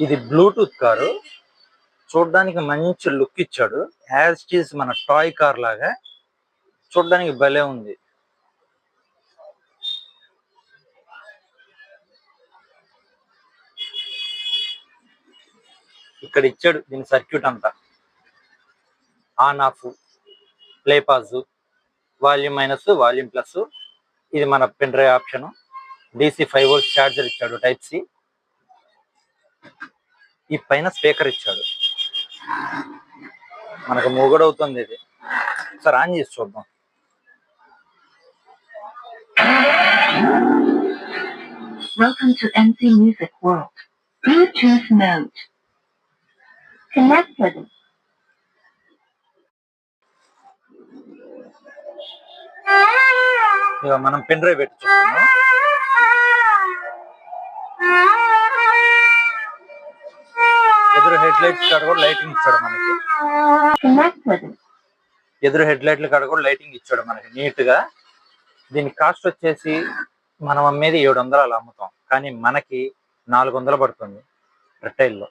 ఇది Bluetooth car. చూడడానికి మంచి లుక్ ఇచ్చాడు. యాజ్ ఇట్ ఈస్ మన టాయ్ కార్ లాగా చూడడానికి భలే ఉంది. ఇక్కడ ఇచ్చాడు దీని సర్క్యూట్ అంతా. On off, play pause, volume minus, volume plus. ఇది మన pen drive option. DC 5 volts charger ఇచ్చాడు, టైప్ సి. ఈ పైన స్పీకర్ ఇచ్చాడు. మనకు మూగడవుతుంది ఇది. ఒకసారి ఆన్ చేసి చూద్దాం. Welcome to NC Music World. Bluetooth mode. Connected. ఇక మనం పెన్ డ్రైవ్ పెట్టి చూస్తున్నాం. ఎదురు హెడ్ లైట్స్ కాడ కూడా లైటింగ్ ఇచ్చాడు మనకి. ఎదురు హెడ్ లైట్ల కాడ కూడా లైటింగ్ ఇచ్చాడు మనకి నీట్ గా. దీని కాస్ట్ వచ్చేసి మనం అమ్మేది 700 అలా అమ్ముతాం, కానీ మనకి 400 పడుతుంది రిటైల్లో.